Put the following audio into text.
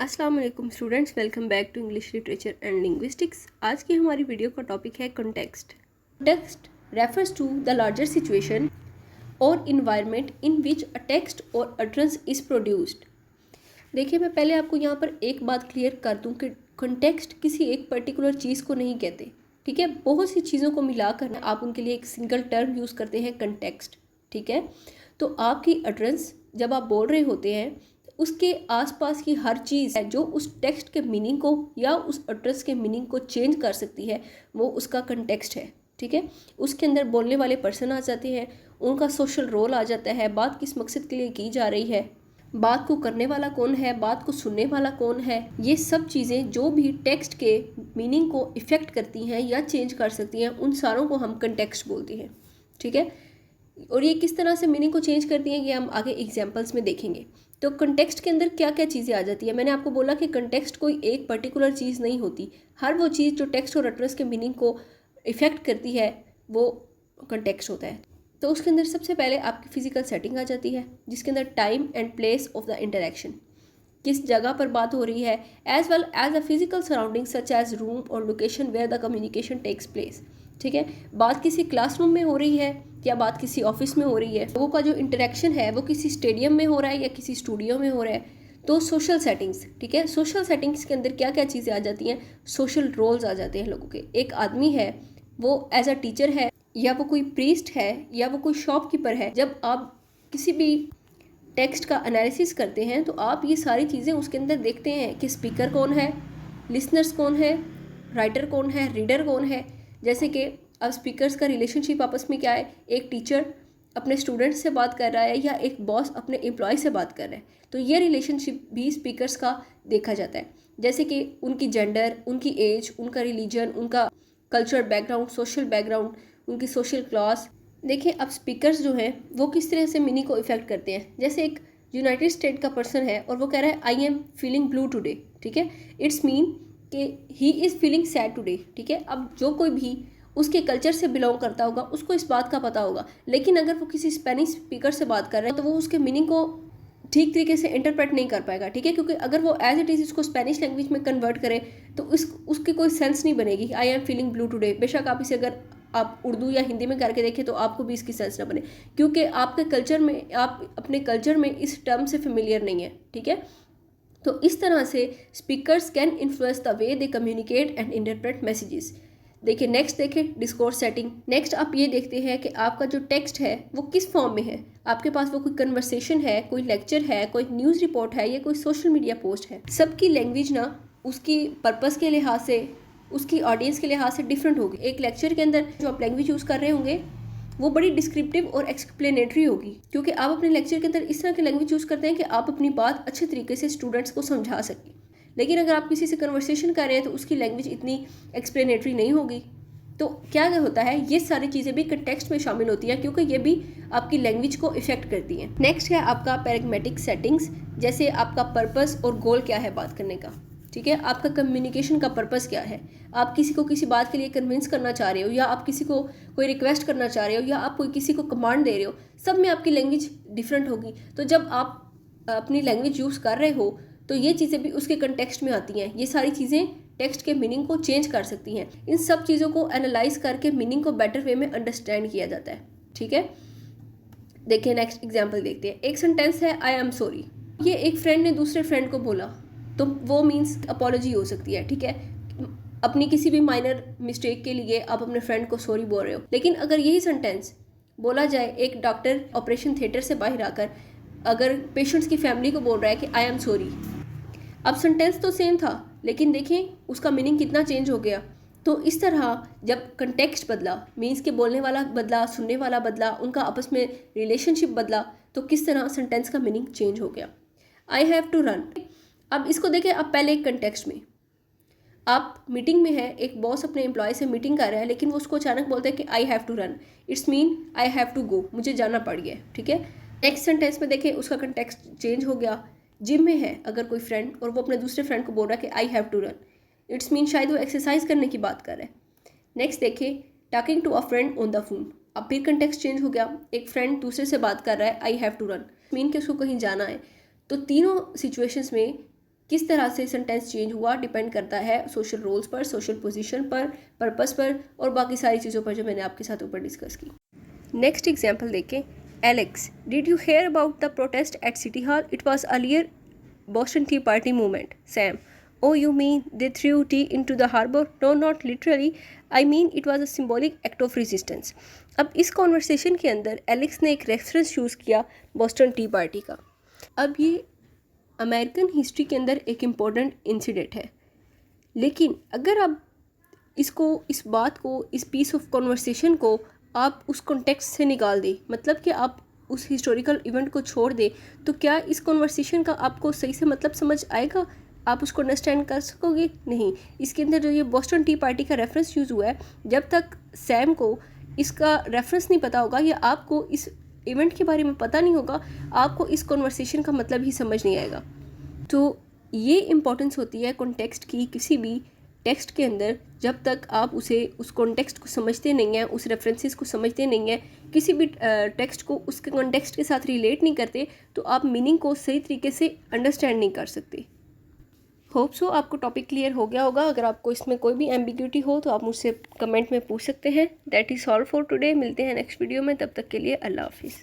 अस्सलाम वालेकुम students, welcome back to English literature and linguistics. आज की हमारी वीडियो का टॉपिक है context. Context refers to the larger situation or environment in which a text or utterance is produced. देखिए, मैं पहले आपको यहाँ पर एक बात क्लियर कर दूँ कि कंटेक्स्ट किसी एक पर्टिकुलर चीज़ को नहीं कहते, ठीक है। बहुत सी चीज़ों को मिलाकर आप उनके लिए एक सिंगल टर्म यूज़ करते हैं, कंटेक्स्ट, ठीक है। तो आपकी अटरेंस जब आप बोल रहे होते हैं, उसके आसपास की हर चीज़ है जो उस टेक्स्ट के मीनिंग को या उस एड्रेस के मीनिंग को चेंज कर सकती है, वो उसका कंटेक्स्ट है, ठीक है। उसके अंदर बोलने वाले पर्सन आ जाते हैं, उनका सोशल रोल आ जाता है, बात किस मकसद के लिए की जा रही है, बात को करने वाला कौन है, बात को सुनने वाला कौन है। ये सब चीज़ें जो भी टेक्स्ट के मीनिंग को इफ़ेक्ट करती हैं या चेंज कर सकती हैं, उन सारों को हम कंटेक्स्ट बोलते हैं, ठीक है। और ये किस तरह से मीनिंग को चेंज करती हैं, ये हम आगे एग्जाम्पल्स में देखेंगे। तो कंटेक्स्ट के अंदर क्या क्या चीज़ें आ जाती है। मैंने आपको बोला कि कंटेक्स्ट कोई एक पर्टिकुलर चीज़ नहीं होती, हर वो चीज़ जो टेक्स्ट और एड्रेस के मीनिंग को इफ़ेक्ट करती है वो कंटेक्स्ट होता है। तो उसके अंदर सबसे पहले आपकी फ़िज़िकल सेटिंग आ जाती है, जिसके अंदर time and place of the interaction, किस जगह पर बात हो रही है, as well as a physical surrounding such as room or location where the communication takes place, ठीक है। बात किसी क्लासरूम में हो रही है या बात किसी ऑफिस में हो रही है, लोगों का जो इंटरेक्शन है वो किसी स्टेडियम में हो रहा है या किसी स्टूडियो में हो रहा है। तो सोशल सेटिंग्स, ठीक है। सोशल सेटिंग्स के अंदर क्या क्या चीज़ें आ जाती हैं, सोशल रोल्स आ जाते हैं लोगों के। एक आदमी है, वो एज अ टीचर है, या वो कोई प्रीस्ट है, या वो कोई शॉपकीपर है। जब आप किसी भी टेक्स्ट का एनालिसिस करते हैं तो आप ये सारी चीज़ें उसके अंदर देखते हैं कि स्पीकर कौन है, लिसनर्स कौन है, राइटर कौन है, रीडर कौन है। जैसे कि अब स्पीकर्स का रिलेशनशिप आपस में क्या है, एक टीचर अपने स्टूडेंट से बात कर रहा है या एक बॉस अपने एम्प्लॉय से बात कर रहा है, तो ये रिलेशनशिप भी स्पीकर्स का देखा जाता है। जैसे कि उनकी जेंडर, उनकी एज, उनका रिलीजन, उनका कल्चरल बैकग्राउंड, सोशल बैकग्राउंड, उनकी सोशल क्लास। देखिए, अब स्पीकर्स जो हैं वो किस तरह से मीनिंग को इफेक्ट करते हैं। जैसे एक यूनाइटेड स्टेट का पर्सन है और वो कह रहा है I am feeling blue today, ठीक है। इट्स मीन कि he is feeling sad today, ठीक है। अब जो कोई भी उसके कल्चर से बिलोंग करता होगा उसको इस बात का पता होगा, लेकिन अगर वो किसी स्पेनिश स्पीकर से बात कर रहे हैं तो वो उसके मीनिंग को ठीक तरीके से इंटरप्रेट नहीं कर पाएगा, ठीक है। क्योंकि अगर वो एज इट इज़ इसको स्पेनिश लैंग्वेज में कन्वर्ट करे तो उसकी कोई सेंस नहीं बनेगी। I am feeling blue today, बेशक आप इसे अगर आप उर्दू या हिंदी में करके देखें तो आपको भी इसकी सेंस ना बने, क्योंकि आपके कल्चर में, आप अपने कल्चर में इस टर्म से फेमिलियर नहीं है, ठीक है। तो इस तरह से speakers can influence the way they communicate and interpret messages. देखिए नेक्स्ट, देखें डिस्कोर्स सेटिंग। नेक्स्ट आप ये देखते हैं कि आपका जो टेक्स्ट है वो किस फॉर्म में है। आपके पास वो कोई कन्वर्सेशन है, कोई लेक्चर है, कोई न्यूज़ रिपोर्ट है या कोई सोशल मीडिया पोस्ट है। सबकी लैंग्वेज ना उसकी पर्पस के लिहाज से, उसकी ऑडियंस के लिहाज से डिफरेंट होगी। एक लेक्चर के अंदर जो आप लैंग्वेज यूज़ कर रहे होंगे वो बड़ी डिस्क्रिप्टिव और एक्सप्लेनेटरी होगी, क्योंकि आप अपने लेक्चर के अंदर इस तरह की लैंग्वेज यूज़ करते हैं कि आप अपनी बात अच्छे तरीके से स्टूडेंट्स को समझा सकें। लेकिन अगर आप किसी से कन्वर्सेशन कर रहे हैं तो उसकी लैंग्वेज इतनी एक्सप्लेनेटरी नहीं होगी। तो क्या होता है, ये सारी चीज़ें भी कंटेक्स्ट में शामिल होती हैं, क्योंकि ये भी आपकी लैंग्वेज को इफेक्ट करती हैं। नेक्स्ट है आपका पैराग्मेटिक सेटिंग्स। जैसे आपका पर्पस और गोल क्या है बात करने का, ठीक है। आपका कम्युनिकेशन का पर्पस क्या है, आप किसी को किसी बात के लिए कन्विंस करना चाह रहे हो, या आप किसी को कोई रिक्वेस्ट करना चाह रहे हो, या आप कोई किसी को कमांड दे रहे हो, सब में आपकी लैंग्वेज डिफरेंट होगी। तो जब आप अपनी लैंग्वेज यूज़ कर रहे हो तो ये चीज़ें भी उसके कंटेक्स्ट में आती हैं। ये सारी चीज़ें टेक्स्ट के मीनिंग को चेंज कर सकती हैं। इन सब चीज़ों को एनालाइज करके मीनिंग को बेटर वे में अंडरस्टैंड किया जाता है, ठीक है। देखिए नेक्स्ट एग्जांपल देखते हैं। एक सेंटेंस है आई एम सॉरी। ये एक फ्रेंड ने दूसरे फ्रेंड को बोला, तो वो मीन्स अपॉलॉजी हो सकती है, ठीक है। अपनी किसी भी माइनर मिस्टेक के लिए आप अपने फ्रेंड को सॉरी बोल रहे हो। लेकिन अगर यही सेंटेंस बोला जाए एक डॉक्टर ऑपरेशन थिएटर से बाहर आकर अगर पेशेंट्स की फैमिली को बोल रहा है कि आई एम सॉरी, अब सेंटेंस तो सेम था लेकिन देखें उसका मीनिंग कितना चेंज हो गया। तो इस तरह जब कंटेक्स्ट बदला, मीन्स के बोलने वाला बदला, सुनने वाला बदला, उनका आपस में रिलेशनशिप बदला, तो किस तरह सेंटेंस का मीनिंग चेंज हो गया। आई हैव टू रन, अब इसको देखें। अब पहले एक कंटेक्स्ट में आप मीटिंग में है, एक बॉस अपने एम्प्लॉय से मीटिंग कर रहा है, लेकिन वो उसको अचानक बोलता है कि I have to run, it's mean I have to go, मुझे जाना पड़ गया, ठीक है। नेक्स्ट सेंटेंस में देखें उसका कंटेक्स्ट चेंज हो गया। जिम में है अगर कोई फ्रेंड और वो अपने दूसरे फ्रेंड को बोल रहा है कि I have to run, it's mean शायद वो एक्सरसाइज करने की बात कर रहा है। नेक्स्ट देखें talking to a friend on the phone, अब फिर कंटेक्स्ट चेंज हो गया। एक फ्रेंड दूसरे से बात कर रहा है, I have to run mean कि उसको कहीं जाना है। तो तीनों सिचुएशंस में किस तरह से सेंटेंस चेंज हुआ डिपेंड करता है सोशल रोल्स पर, सोशल पोजीशन पर, पर्पस पर और बाकी सारी चीज़ों पर जो मैंने आपके साथ ऊपर डिस्कस की। नेक्स्ट एग्जाम्पल देखें। Alex, did you hear about the protest at city hall? It was earlier Boston Tea Party movement. Sam, oh, you mean they threw tea into the harbor? No, not literally. I mean it was a symbolic act of resistance. अब इस conversation के अंदर Alex ने एक reference choose किया Boston T party का। अब ये अमेरिकन हिस्ट्री के अंदर एक इम्पॉर्टेंट इंसिडेंट है, लेकिन अगर आप इस बात को, इस पीस ऑफ कॉन्वर्सेशन को आप उस कॉन्टेक्स्ट से निकाल दें, मतलब कि आप उस हिस्टोरिकल इवेंट को छोड़ दे, तो क्या इस कॉन्वर्सेशन का आपको सही से मतलब समझ आएगा? आप उसको अंडरस्टैंड कर सकोगे? नहीं। इसके अंदर जो ये बॉस्टन टी पार्टी का रेफरेंस यूज़ हुआ है, जब तक सैम को इसका रेफरेंस नहीं पता होगा या आपको इस इवेंट के बारे में पता नहीं होगा, आपको इस कॉन्वर्सेशन का मतलब ही समझ नहीं आएगा। तो ये इम्पॉर्टेंस होती है कॉन्टेक्स्ट की किसी भी टेक्स्ट के अंदर। जब तक आप उस कॉन्टेक्स्ट को समझते नहीं हैं, उस रेफरेंसेस को समझते नहीं हैं, किसी भी टेक्स्ट को उसके कॉन्टेक्स्ट के साथ रिलेट नहीं करते, तो आप मीनिंग को सही तरीके से अंडरस्टैंड नहीं कर सकते। होप सो आपको टॉपिक क्लियर हो गया होगा। अगर आपको इसमें कोई भी एम्बिग्यूटी हो तो आप मुझसे कमेंट में पूछ सकते हैं। That is all for today. मिलते हैं नेक्स्ट वीडियो में, तब तक के लिए अल्लाह हाफिज़।